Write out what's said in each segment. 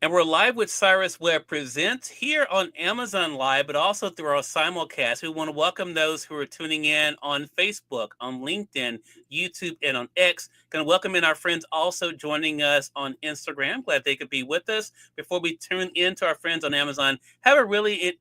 And we're live with Cyrus Webb Presents here on Amazon Live, but also through our simulcast. We want to welcome those who are tuning in on Facebook, on LinkedIn, YouTube, and on X. Going to welcome in our friends also joining us on Instagram. Glad they could be with us. Before we tune in to our friends on Amazon, have a really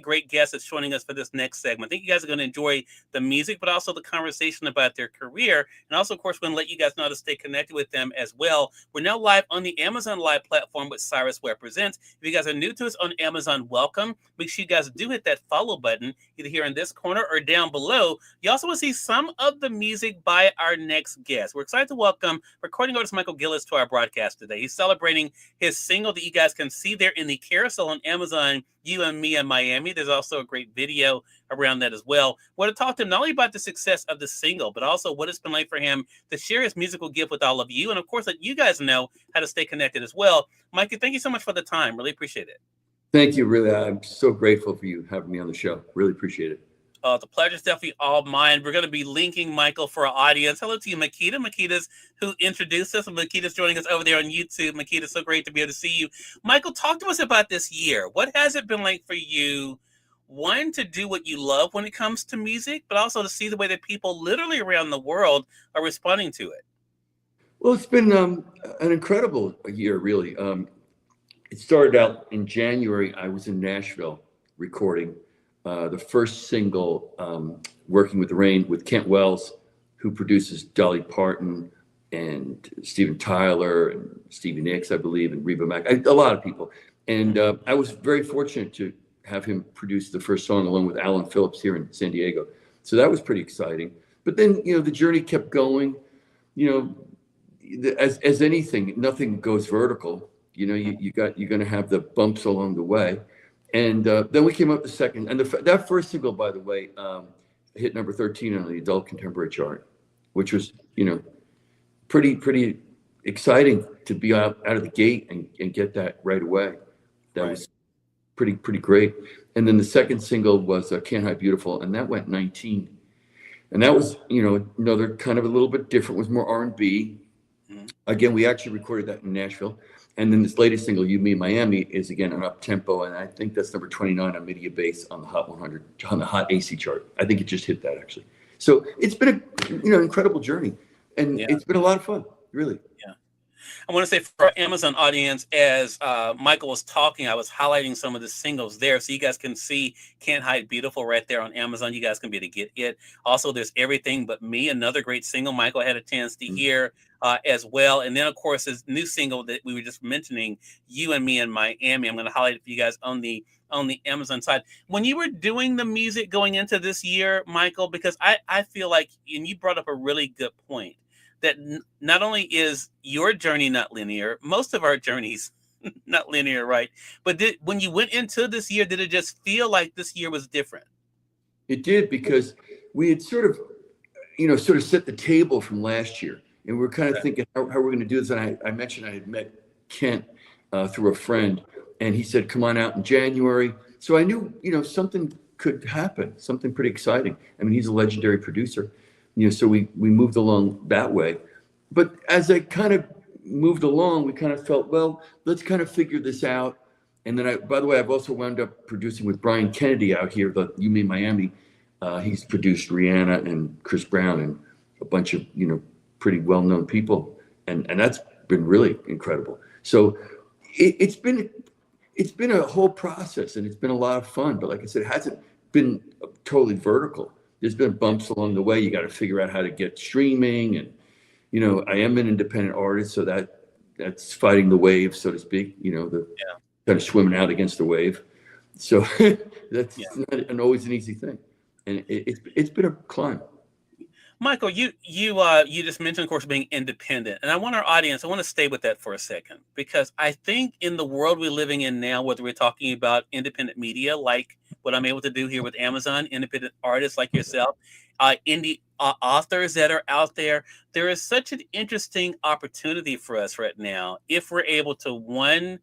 great guest that's joining us for this next segment. I think you guys are going to enjoy the music, but also the conversation about their career. And also, of course, we're going to let you guys know how to stay connected with them as well. We're now live on the Amazon Live platform with Cyrus Webb Presents. If you guys are new to us on Amazon, welcome. Make sure you guys do hit that follow button either here in this corner or down below. You also will see some of the music by our next guest. We're excited to welcome recording artist Michael Gilas to our broadcast today. He's celebrating his single that you guys can see there in the carousel on Amazon, You and Me in Miami. There's also a great video around that as well. We want to talk to him not only about the success of the single, but also what it's been like for him to share his musical gift with all of you. And of course, let you guys know how to stay connected as well. Mikey, thank you so much for the time. Really appreciate it. Thank you. Really, I'm so grateful for you having me on the show. Really appreciate it. The pleasure's definitely all mine. We're going to be linking Michael for our audience. Hello to you, Makita. Makita's who introduced us, and Makita's joining us over there on YouTube. Makita, so great to be able to see you. Michael, talk to us about this year. What has it been like for you, one, to do what you love when it comes to music, but also to see the way that people literally around the world are responding to it? Well, it's been an incredible year, really. It started out in January. I was in Nashville recording the first single, Working with the Rain, with Kent Wells, who produces Dolly Parton and Steven Tyler and Stevie Nicks, I believe, and Reba Mac, a lot of people. And I was very fortunate to have him produce the first song along with Alan Phillips here in San Diego. So that was pretty exciting. But then, the journey kept going. As anything, nothing goes vertical. You're going to have the bumps along the way. And then we came up the second, and that first single, by the way, hit number 13 on the adult contemporary chart, which was, pretty exciting to be out of the gate and get that right away. That Right. was pretty great. And then the second single was Can't Hide Beautiful, and that went 19. And that was, another kind of a little bit different, was more R&B. Mhm. Again, we actually recorded that in Nashville. And then this latest single, You, Me, Miami, is again an up tempo, and I think that's number 29 on Media Base on the Hot 100, on the Hot AC chart. I think it just hit that actually. So it's been a incredible journey, and Yeah. it's been a lot of fun, really. Yeah. I want to say for our Amazon audience, as Michael was talking, I was highlighting some of the singles there. So you guys can see Can't Hide Beautiful right there on Amazon. You guys can be able to get it. Also, there's Everything But Me, another great single Michael had a chance to Mhm. hear as well. And then, of course, his new single that we were just mentioning, You and Me in Miami. I'm going to highlight it for you guys on the Amazon side. When you were doing the music going into this year, Michael, because I feel like, and you brought up a really good point, that not only is your journey not linear, most of our journeys not linear, right? But when you went into this year, did it just feel like this year was different? It did, because we had sort of set the table from last year, and we are kind of Okay. thinking how we're going to do this. And I mentioned I had met Kent through a friend, and he said, "Come on out in January." So I knew, something could happen, something pretty exciting. I mean, he's a legendary producer, so we moved along that way. But as I kind of moved along, we kind of felt, well, let's kind of figure this out. And then by the way, I've also wound up producing with Brian Kennedy out here, the You Mean Miami. He's produced Rihanna and Chris Brown and a bunch of, pretty well-known people. And that's been really incredible. So it's been a whole process, and it's been a lot of fun. But like I said, it hasn't been totally vertical. There's been bumps along the way. You got to figure out how to get streaming, and I am an independent artist, so that's fighting the wave, so to speak. The Yeah. kind of swimming out against the wave. So that's Yeah. not always an easy thing, and it's been a climb. Michael, you just mentioned, of course, being independent, and I want our audience. I want to stay with that for a second, because I think in the world we're living in now, whether we're talking about independent media, like what I'm able to do here with Amazon, independent artists like yourself, indie authors that are out there, there is such an interesting opportunity for us right now if we're able to, one,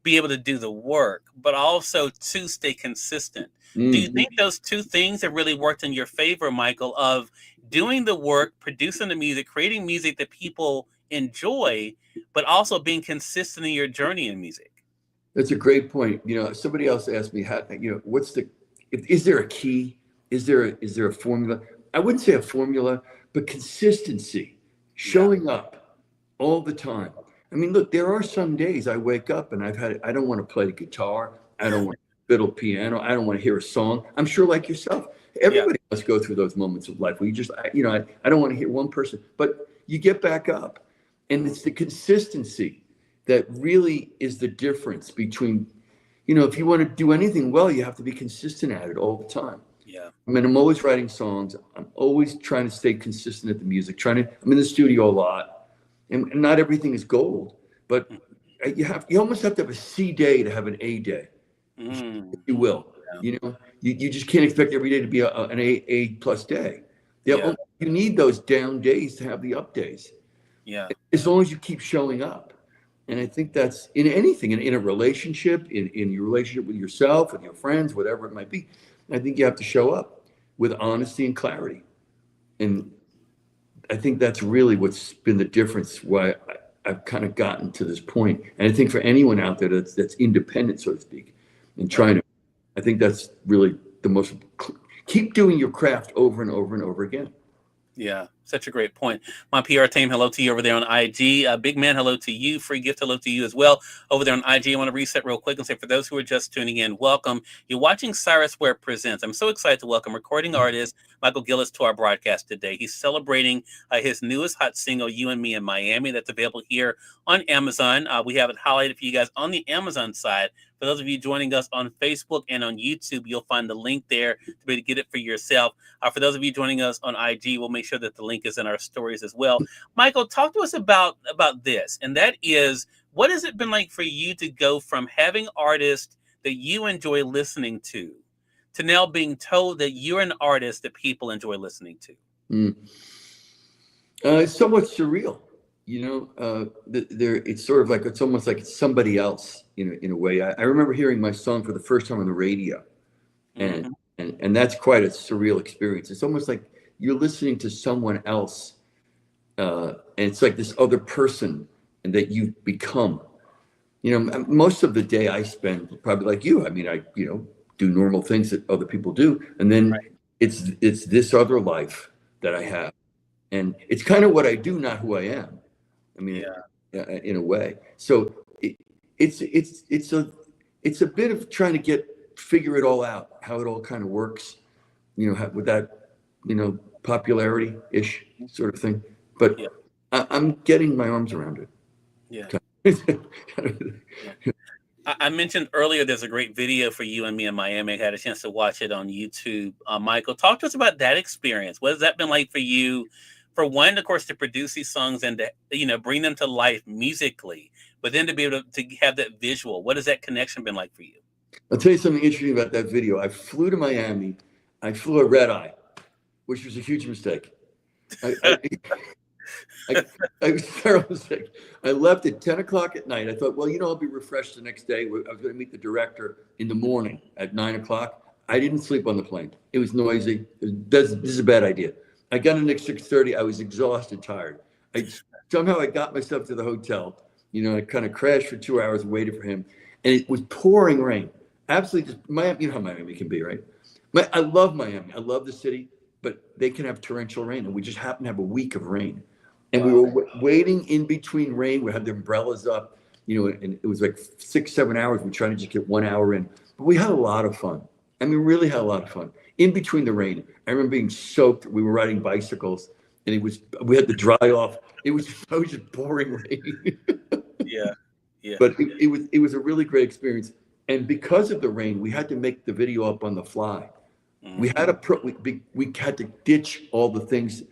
be able to do the work, but also two, stay consistent. Do you Mm. think those two things have really worked in your favor, Michael, of doing the work, producing the music, creating music that people enjoy, but also being consistent in your journey in music? That's a great point. Somebody else asked me how, is there a key? Is there a formula? I wouldn't say a formula, but consistency, Yeah. showing up all the time. I mean, look, there are some days I wake up and I don't want to play the guitar. I don't want to fiddle piano. I don't want to hear a song. I'm sure like yourself, Yeah. everybody must go through those moments of life where you just, I don't want to hear one person, but you get back up, and it's the consistency that really is the difference between, if you want to do anything well, you have to be consistent at it all the time. Yeah. I mean, I'm always writing songs. I'm always trying to stay consistent at the music, I'm in the studio a lot, and not everything is gold, but you almost have to have a C day to have an A day, if Mm. you will. Yeah. You just can't expect every day to be an A plus day. Yeah. You need those down days to have the up days, Yeah. as long as you keep showing up. And I think that's in anything, in a relationship, in your relationship with yourself, with your friends, whatever it might be. I think you have to show up with honesty and clarity. And I think that's really what's been the difference why I've kind of gotten to this point. And I think for anyone out there that's independent, so to speak, and trying to, I think that's really the most, keep doing your craft over and over and over again. Yeah, such a great point. My PR team, hello to you over there on IG. Big man, hello to you. Free gift, hello to you as well over there on IG. I want to reset real quick and say, for those who are just tuning in, welcome. You're watching Cyrus Webb Presents. I'm so excited to welcome recording artist Michael Gilas to our broadcast today. He's celebrating his newest hot single, You and Me in Miami, that's available here on Amazon. We have it highlighted for you guys on the Amazon side. For those of you joining us on Facebook and on YouTube, you'll find the link there to be able to get it for yourself. For those of you joining us on IG, we'll make sure that the link is in our stories as well. Michael, talk to us about this, and that is, what has it been like for you to go from having artists that you enjoy listening to now being told that you're an artist that people enjoy listening to? It's somewhat surreal. It's sort of like, it's almost like it's somebody else, in a way. I remember hearing my song for the first time on the radio, and and that's quite a surreal experience. It's almost like you're listening to someone else, and it's like this other person and that you've become. Most of the day I spend probably like you. I mean, I do normal things that other people do, and then it's this other life that I have, and it's kind of what I do, not who I am. I mean, in a way. So it's a bit of trying to figure it all out, how it all kind of works, with that, popularity-ish sort of thing. But I'm getting my arms around it. Yeah. I mentioned earlier there's a great video for You and Me in Miami. I had a chance to watch it on YouTube. Michael, talk to us about that experience. What has that been like for you? For one, of course, to produce these songs and to bring them to life musically, but then to be able to have that visual. What has that connection been like for you? I'll tell you something interesting about that video. I flew to Miami. I flew a red eye, which was a huge mistake. I was terrible mistake. I left at 10 o'clock at night. I thought, well, I'll be refreshed the next day. I was going to meet the director in the morning at 9 o'clock. I didn't sleep on the plane. It was noisy. This is a bad idea. I got in at 6:30. I was exhausted, tired. Somehow I got myself to the hotel. I kind of crashed for 2 hours and waited for him. And it was pouring rain. Absolutely just Miami. You know how Miami can be, right? I love Miami. I love the city, but they can have torrential rain. And we just happened to have a week of rain. And we were waiting in between rain. We had the umbrellas up, and it was like 6-7 hours. We tried to just get 1 hour in. But we had a lot of fun. I mean, really had a lot of fun. In between the rain, I remember being soaked. We were riding bicycles, and we had to dry off. It was just pouring rain. Yeah. But it was a really great experience. And because of the rain, we had to make the video up on the fly. We had to ditch all the things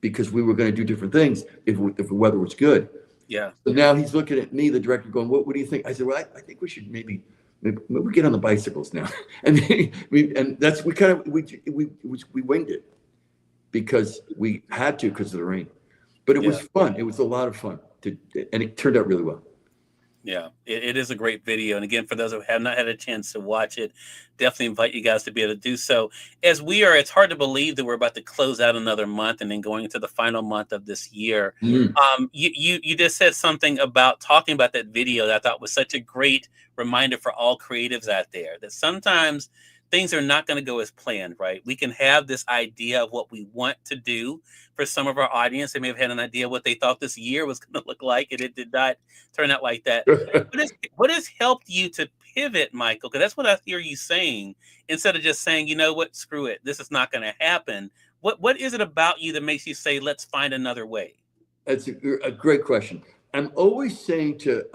because we were going to do different things if the weather was good. Yeah. So now he's looking at me, the director, going, "What do you think?" I said, "Well, I think we should maybe we get on the bicycles now." And we winged it because we had to because of the rain. But it was fun. It was a lot of fun and it turned out really well. Yeah, it is a great video. And again, for those who have not had a chance to watch it, definitely invite you guys to be able to do so. As we are, it's hard to believe that we're about to close out another month and then going into the final month of this year. Mm. You just said something about talking about that video that I thought was such a great reminder for all creatives out there that sometimes things are not going to go as planned, right? We can have this idea of what we want to do. For some of our audience, they may have had an idea of what they thought this year was going to look like, and it did not turn out like that. What has helped you to pivot, Michael? Because that's what I hear you saying. Instead of just saying, you know what, screw it, this is not going to happen. What is it about you that makes you say, let's find another way? That's a great question. I'm always saying to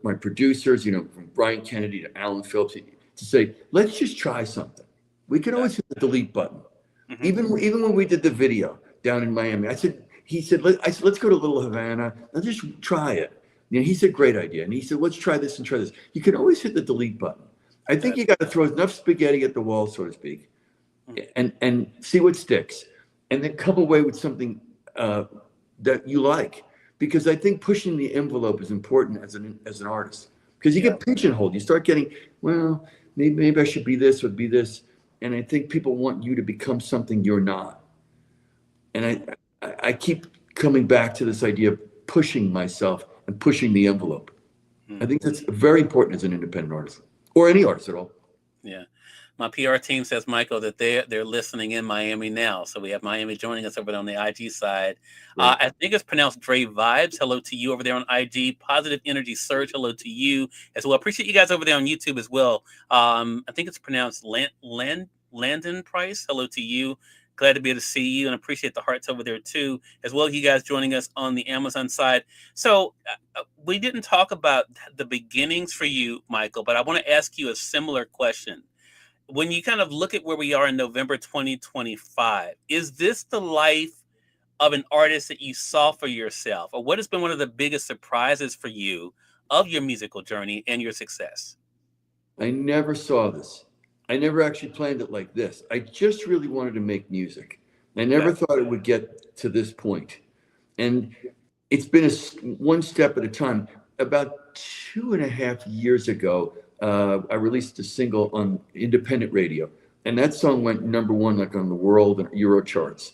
my producers, from Brian Kennedy to Alan Phillips, to say, let's just try something. We can always hit the delete button. Mm-hmm. Even when we did the video down in Miami, I said, let's go to Little Havana. Let's just try it. He said, great idea. And he said, let's try this and try this. You can always hit the delete button. I think you got to throw enough spaghetti at the wall, so to speak, and see what sticks, and then come away with something that you like. Because I think pushing the envelope is important as an artist. Because you get pigeonholed. You start getting, well, maybe I should be this or be this. And I think people want you to become something you're not. And I keep coming back to this idea of pushing myself and pushing the envelope. I think that's very important as an independent artist, or any artist at all. Yeah. My PR team says, Michael, that they're listening in Miami now. So we have Miami joining us over there on the IG side. Right. I think it's pronounced Dre Vibes. Hello to you over there on IG. Positive Energy Surge. Hello to you as well. Appreciate you guys over there on YouTube as well. I think it's pronounced Landon Price. Hello to you. Glad to be able to see you and appreciate the hearts over there too, as well as you guys joining us on the Amazon side. So we didn't talk about the beginnings for you, Michael, but I want to ask you a similar question. When you kind of look at where we are in November 2025, is this the life of an artist that you saw for yourself? Or what has been one of the biggest surprises for you of your musical journey and your success? I never saw this. I never actually planned it like this. I just really wanted to make music. I never thought it would get to this point. And it's been one step at a time. About 2.5 years ago, I released a single on independent radio. And that song went number one, like on the world and Euro charts.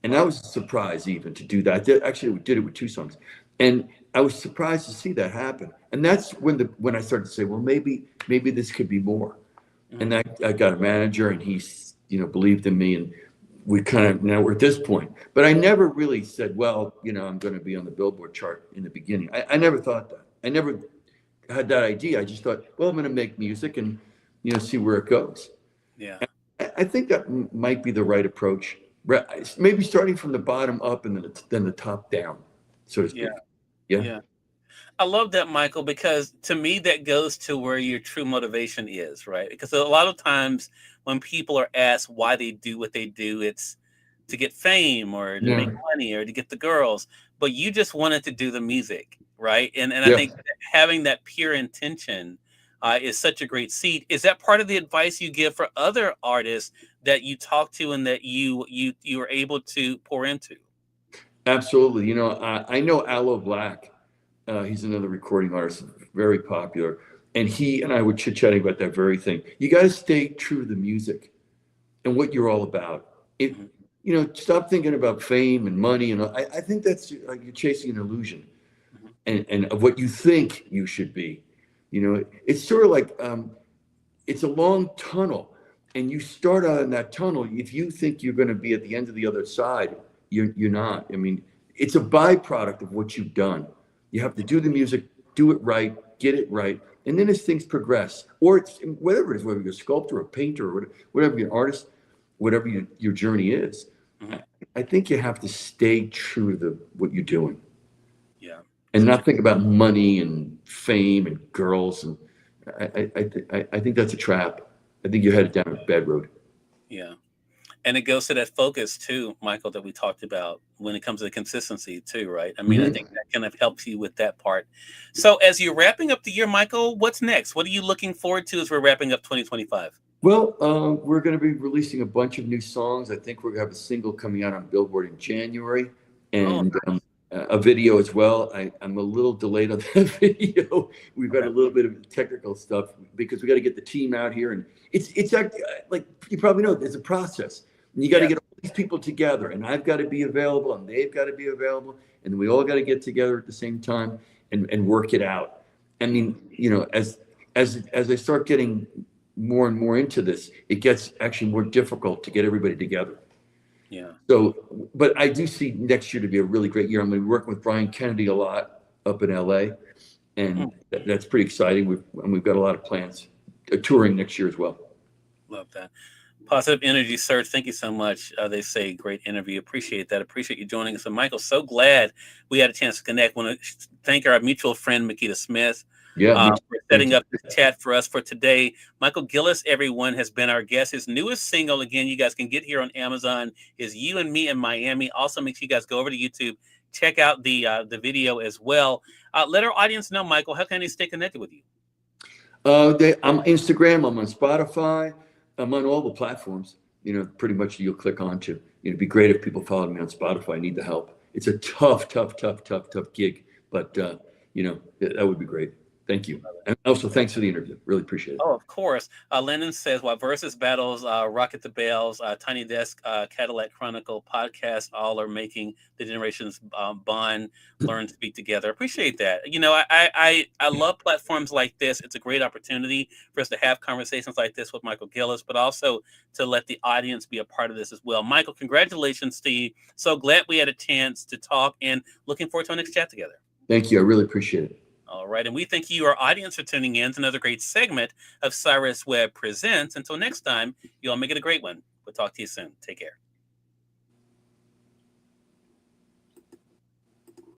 And that was a surprise even to do that. Actually, we did it with 2 songs. And I was surprised to see that happen. And that's when I started to say, well, maybe this could be more. And I got a manager, and he, believed in me, and we now we're at this point. But I never really said, well, I'm going to be on the Billboard chart in the beginning. I never thought that. I never had that idea. I just thought, well, I'm going to make music and, see where it goes. Yeah. I think that might be the right approach. Maybe starting from the bottom up and then the top down, so to speak. Yeah. I love that, Michael, because to me, that goes to where your true motivation is, right? Because a lot of times when people are asked why they do what they do, it's to get fame or to make money or to get the girls. But you just wanted to do the music, right? And I think that having that pure intention is such a great seed. Is that part of the advice you give for other artists that you talk to and that you are able to pour into? Absolutely. I know Aloe Black. He's another recording artist, very popular. And he and I were chit-chatting about that very thing. You got to stay true to the music and what you're all about. Stop thinking about fame and money. And I think that's like you're chasing an illusion and of what you think you should be. It's sort of like it's a long tunnel. And you start out in that tunnel. If you think you're going to be at the end of the other side, you're not. I mean, it's a byproduct of what you've done. You have to do the music, do it right, get it right. And then as things progress, or it's whatever it is, whether you're a sculptor, a painter, or whatever you're an artist, whatever your journey is, I think you have to stay true to what you're doing. Yeah. And not think about money and fame and girls. And I think that's a trap. I think you're headed down a bad road. Yeah. And it goes to that focus too, Michael, that we talked about when it comes to the consistency too, right? I mean, I think that kind of helps you with that part. So as you're wrapping up the year, Michael, what's next? What are you looking forward to as we're wrapping up 2025? Well, we're going to be releasing a bunch of new songs. I think we're going to have a single coming out on Billboard in January. And a video as well. I'm a little delayed on that video. We've got a little bit of technical stuff because we got to get the team out here, and it's like you probably know, there's a process. And you got to get all these people together, and I've got to be available, and they've got to be available, and we all got to get together at the same time and work it out. I mean, as I start getting more and more into this, it gets actually more difficult to get everybody together. Yeah. So, but I do see next year to be a really great year. I'm going to be working with Brian Kennedy a lot up in LA, and that's pretty exciting. We've got a lot of plans, touring next year as well. Love that. Positive energy, Serge. Thank you so much. They say great interview. Appreciate that. Appreciate you joining us. And Michael, so glad we had a chance to connect. Want to thank our mutual friend, Makita Smith, for setting up the chat for us for today. Michael Gilas, everyone, has been our guest. His newest single, again, you guys can get here on Amazon, is You and Me in Miami. Also, make sure you guys go over to YouTube, check out the video as well. Let our audience know, Michael, how can they stay connected with you? I'm Instagram. I'm on Spotify. I'm on all the platforms. Pretty much you'll click onto. It'd be great if people followed me on Spotify. I need the help. It's a tough gig, but that would be great. Thank you. And also, thanks for the interview. Really appreciate it. Oh, of course. Lennon says, while Versus Battles, Rocket the Bells, Tiny Desk, Cadillac Chronicle, podcast, all are making the generations bond, learn to speak together. Appreciate that. I love platforms like this. It's a great opportunity for us to have conversations like this with Michael Gilas, but also to let the audience be a part of this as well. Michael, congratulations, Steve. So glad we had a chance to talk, and looking forward to our next chat together. Thank you. I really appreciate it. All right. And we thank you, our audience, for tuning in to another great segment of Cyrus Webb Presents. Until next time, you all make it a great one. We'll talk to you soon. Take care.